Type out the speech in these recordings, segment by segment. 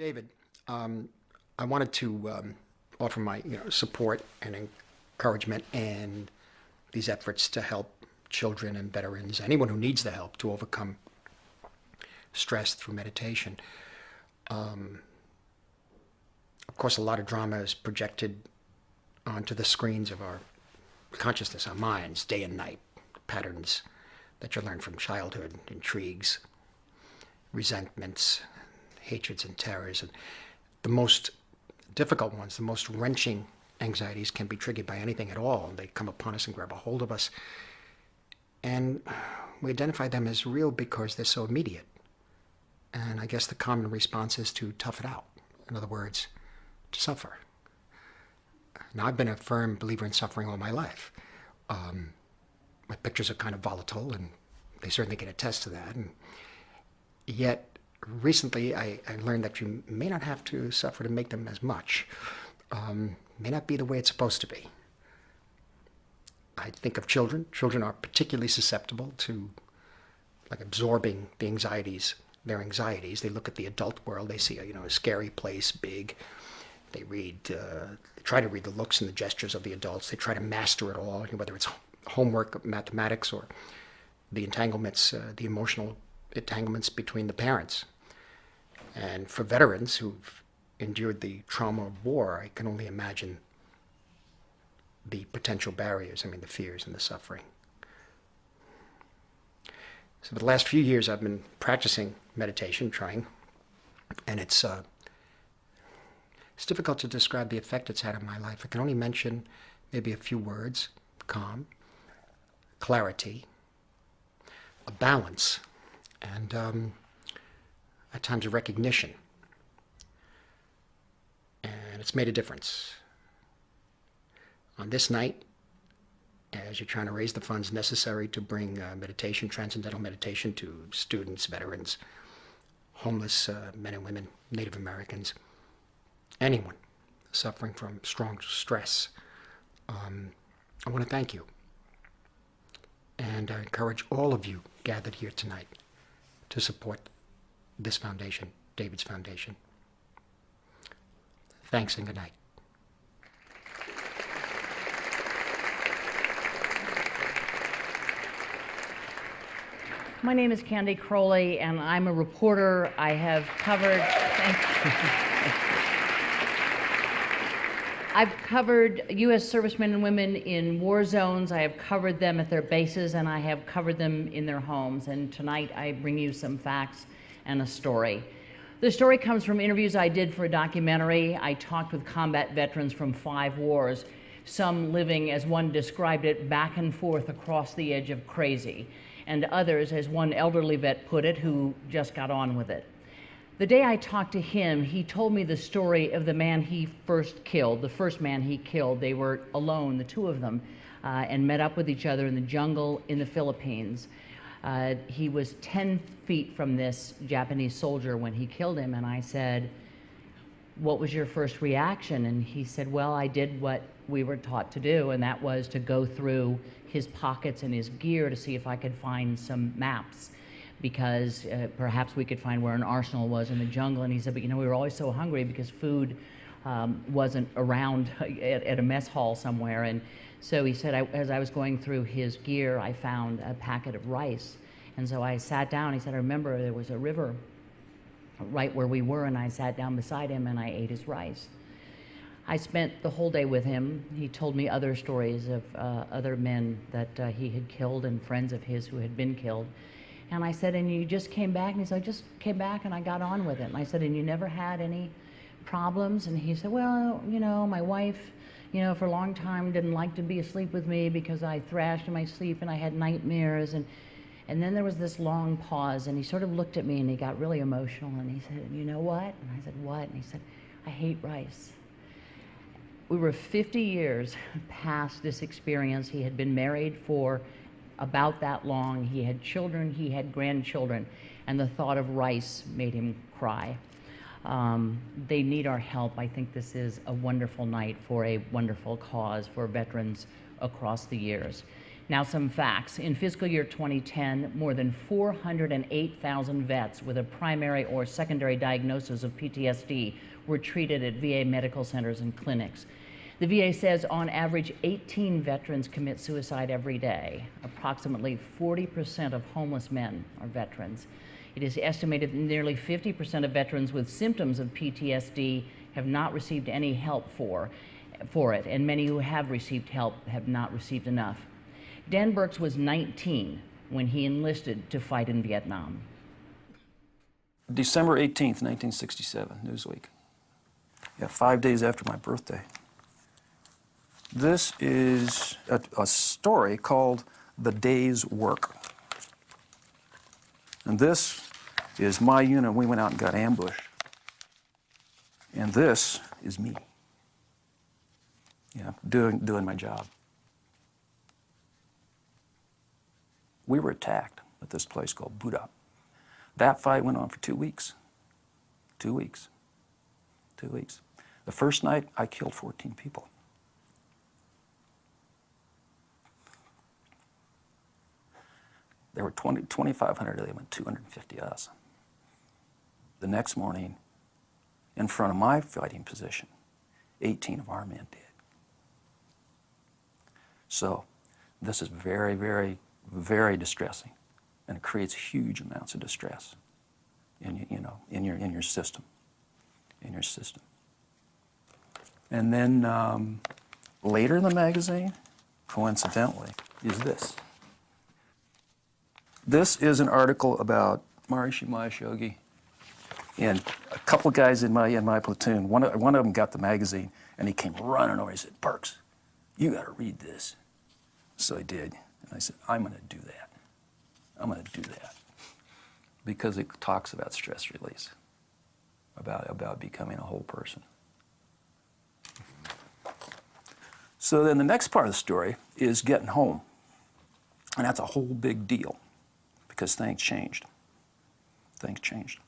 David, I wanted to offer my support and encouragement in these efforts to help children and veterans, anyone who needs the help to overcome stress through meditation. Of course, a lot of drama is projected onto the screens of our consciousness, our minds, day and night, patterns that you learn from childhood, intrigues, resentments, hatreds and terrors. And the most difficult ones, the most wrenching anxieties can be triggered by anything at all. They come upon us and grab a hold of us. And we identify them as real because they're so immediate. And I guess the common response is to tough it out. In other words, to suffer. Now, I've been a firm believer in suffering all my life. My pictures are kind of volatile, and they certainly can attest to that. And yet, recently, I learned that you may not have to suffer to make them as much. May not be the way it's supposed to be. I think of children. Children are particularly susceptible to absorbing the anxieties, their anxieties. They look at the adult world. They see a scary place, big. They try to read the looks and the gestures of the adults. They try to master it all, whether it's homework, mathematics, or the entanglements, the emotional entanglements between the parents. And for veterans who've endured the trauma of war, I can only imagine the potential barriers, the fears and the suffering. So for the last few years, I've been practicing meditation, trying, and it's difficult to describe the effect it's had on my life. I can only mention maybe a few words: calm, clarity, a balance, and at times a recognition. And it's made a difference. On this night, as you're trying to raise the funds necessary to bring meditation, transcendental meditation, to students, veterans, homeless men and women, Native Americans, anyone suffering from strong stress, I want to thank you. And I encourage all of you gathered here tonight to support this foundation, David's Foundation. Thanks and good night. My name is Candy Crowley, and I'm a reporter. I have covered... I've covered U.S. servicemen and women in war zones. I have covered them at their bases, and I have covered them in their homes. And tonight I bring you some facts and a story. The story comes from interviews I did for a documentary. I talked with combat veterans from 5 wars, some living, as one described it, back and forth across the edge of crazy, and others, as one elderly vet put it, who just got on with it. The day I talked to him, he told me the story of the man he first killed, the first man he killed. They were alone, the two of them, and met up with each other in the jungle in the Philippines. He was 10 feet from this Japanese soldier when he killed him, and I said, "What was your first reaction?" And he said, "Well, I did what we were taught to do, and that was to go through his pockets and his gear to see if I could find some maps, because perhaps we could find where an arsenal was in the jungle." And he said, "But we were always so hungry because food wasn't around at a mess hall somewhere." And so he said, as I was going through his gear, I found a packet of rice. And so I sat down. He said, "I remember there was a river right where we were, and I sat down beside him and I ate his rice." I spent the whole day with him. He told me other stories of other men that he had killed and friends of his who had been killed. And I said, "And you just came back?" And he said, "I just came back and I got on with it." And I said, "And you never had any problems?" And he said, "Well, my wife, for a long time didn't like to be asleep with me because I thrashed in my sleep and I had nightmares." And then there was this long pause, and he sort of looked at me and he got really emotional, and he said, "You know what?" And I said, "What?" And he said, "I hate rice." We were 50 years past this experience. He had been married for about that long. He had children, he had grandchildren, and the thought of rice made him cry. They need our help. I think this is a wonderful night for a wonderful cause for veterans across the years. Now some facts. In fiscal year 2010, more than 408,000 vets with a primary or secondary diagnosis of PTSD were treated at VA medical centers and clinics. The VA says on average 18 veterans commit suicide every day. Approximately 40% of homeless men are veterans. It is estimated that nearly 50% of veterans with symptoms of PTSD have not received any help for it, and many who have received help have not received enough. Dan Burks was 19 when he enlisted to fight in Vietnam. December 18th, 1967, Newsweek. Yeah, 5 days after my birthday. This is a story called The Day's Work. And this is my unit. We went out and got ambushed. And this is me. Yeah, doing my job. We were attacked at this place called Buda. That fight went on for 2 weeks. 2 weeks. 2 weeks. The first night, I killed 14 people. There were 2,500 of them and 250 of us. The next morning, in front of my fighting position, 18 of our men did. So this is very, very, very distressing, and it creates huge amounts of distress in your system, And then later in the magazine, coincidentally, is this. This is an article about Maharishi Mahesh Yogi and a couple of guys in my platoon. One of them got the magazine, and he came running over. He said, "Burks, you got to read this." So I did, and I said, "I'm going to do that. I'm going to do that," because it talks about stress release, about becoming a whole person. So then the next part of the story is getting home, and that's a whole big deal because things changed. Things changed.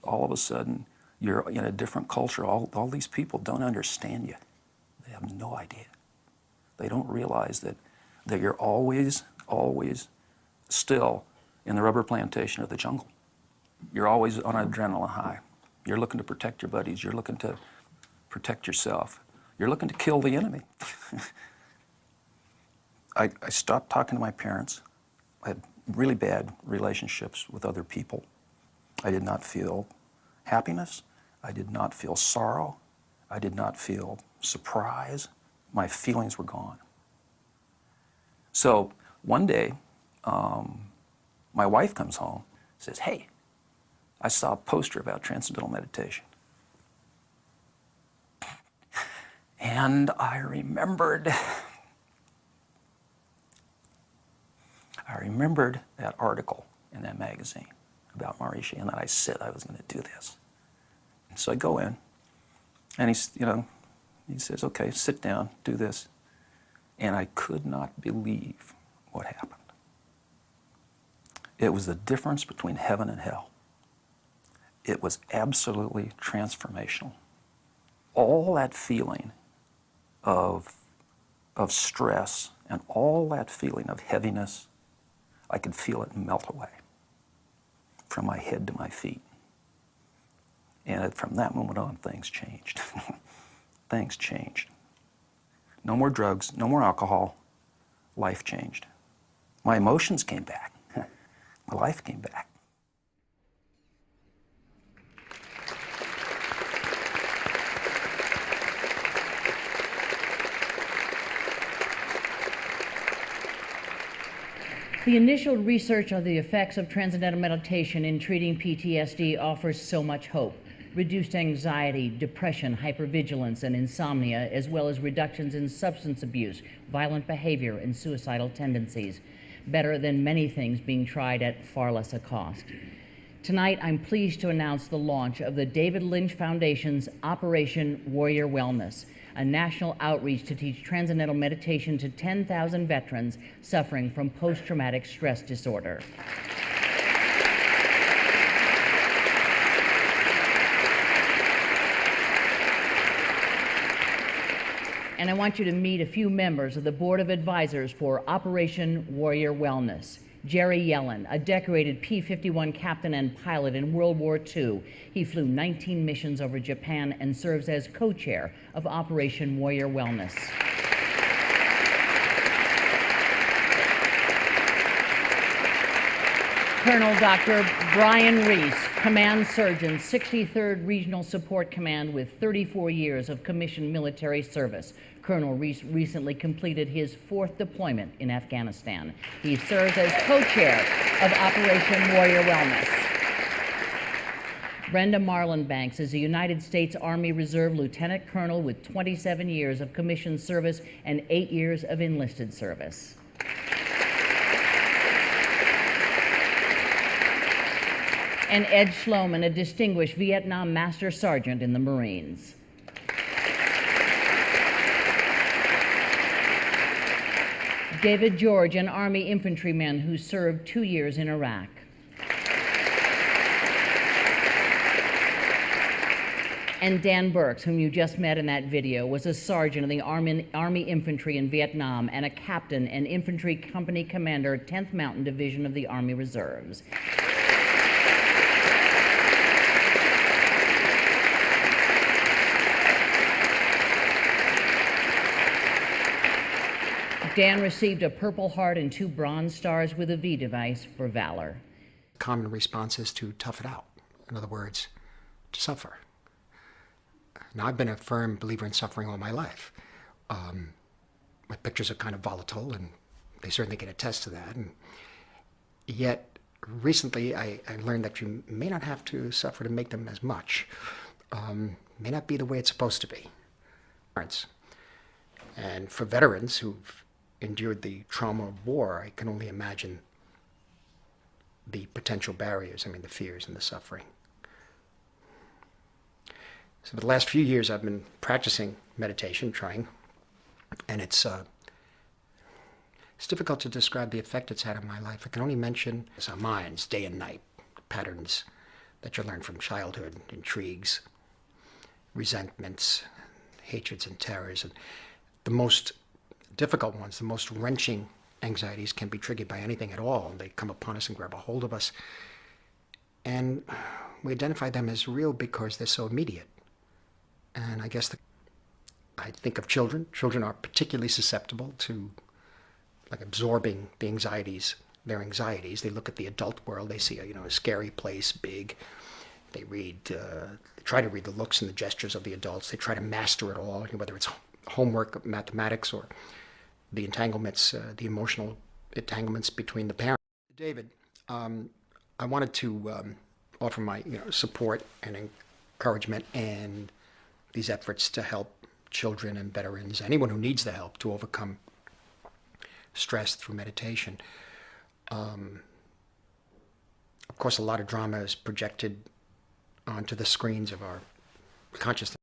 All of a sudden, you're in a different culture. All these people don't understand you. They have no idea. They don't realize that you're always still in the rubber plantation of the jungle. You're always on an adrenaline high. You're looking to protect your buddies. You're looking to protect yourself. You're looking to kill the enemy. I stopped talking to my parents. I had really bad relationships with other people. I did not feel happiness. I did not feel sorrow. I did not feel surprise. My feelings were gone. So one day, my wife comes home, says, "Hey, I saw a poster about transcendental meditation." And I remembered that article in that magazine about Maharishi, and that I said I was going to do this. And so I go in, and he says, "Okay, sit down, do this." And I could not believe what happened. It was the difference between heaven and hell. It was absolutely transformational. All that feeling of stress and all that feeling of heaviness, I could feel it melt away from my head to my feet. And from that moment on, things changed. Things changed. No more drugs, no more alcohol. Life changed. My emotions came back. My life came back. The initial research on the effects of transcendental meditation in treating PTSD offers so much hope. Reduced anxiety, depression, hypervigilance, and insomnia, as well as reductions in substance abuse, violent behavior, and suicidal tendencies. Better than many things being tried at far less a cost. Tonight, I'm pleased to announce the launch of the David Lynch Foundation's Operation Warrior Wellness, a national outreach to teach transcendental meditation to 10,000 veterans suffering from post-traumatic stress disorder. And I want you to meet a few members of the Board of Advisors for Operation Warrior Wellness. Jerry Yellen, a decorated P-51 captain and pilot in World War II. He flew 19 missions over Japan and serves as co-chair of Operation Warrior Wellness. Colonel Dr. Brian Reese, Command Surgeon, 63rd Regional Support Command with 34 years of commissioned military service. Colonel Reese recently completed his 4th deployment in Afghanistan. He serves as co-chair of Operation Warrior Wellness. Brenda Marlin-Banks is a United States Army Reserve Lieutenant Colonel with 27 years of commissioned service and 8 years of enlisted service. And Ed Schloman, a distinguished Vietnam Master Sergeant in the Marines. David George, an Army infantryman who served 2 years in Iraq. And Dan Burks, whom you just met in that video, was a sergeant in the Army Infantry in Vietnam and a captain and infantry company commander, 10th Mountain Division of the Army Reserves. Dan received a Purple Heart and 2 Bronze Stars with a V device for valor. Common response is to tough it out. In other words, to suffer. Now, I've been a firm believer in suffering all my life. My pictures are kind of volatile, and they certainly can attest to that. And yet, recently, I learned that you may not have to suffer to make them as much. May not be the way it's supposed to be. And for veterans who've endured the trauma of war, I can only imagine the potential barriers, the fears and the suffering. So for the last few years, I've been practicing meditation, trying, and it's difficult to describe the effect it's had on my life. I can only mention our minds, day and night, patterns that you learn from childhood, intrigues, resentments, hatreds and terrors. And the most difficult ones, the most wrenching anxieties can be triggered by anything at all. They come upon us and grab a hold of us. And we identify them as real because they're so immediate. And I guess I think of children. Children are particularly susceptible to absorbing the anxieties, their anxieties. They look at the adult world. They see a scary place, big. They try to read the looks and the gestures of the adults. They try to master it all, whether it's homework, mathematics, or the entanglements, the emotional entanglements between the parents. David, I wanted to offer my support and encouragement and these efforts to help children and veterans, anyone who needs the help to overcome stress through meditation. Of course, a lot of drama is projected onto the screens of our consciousness.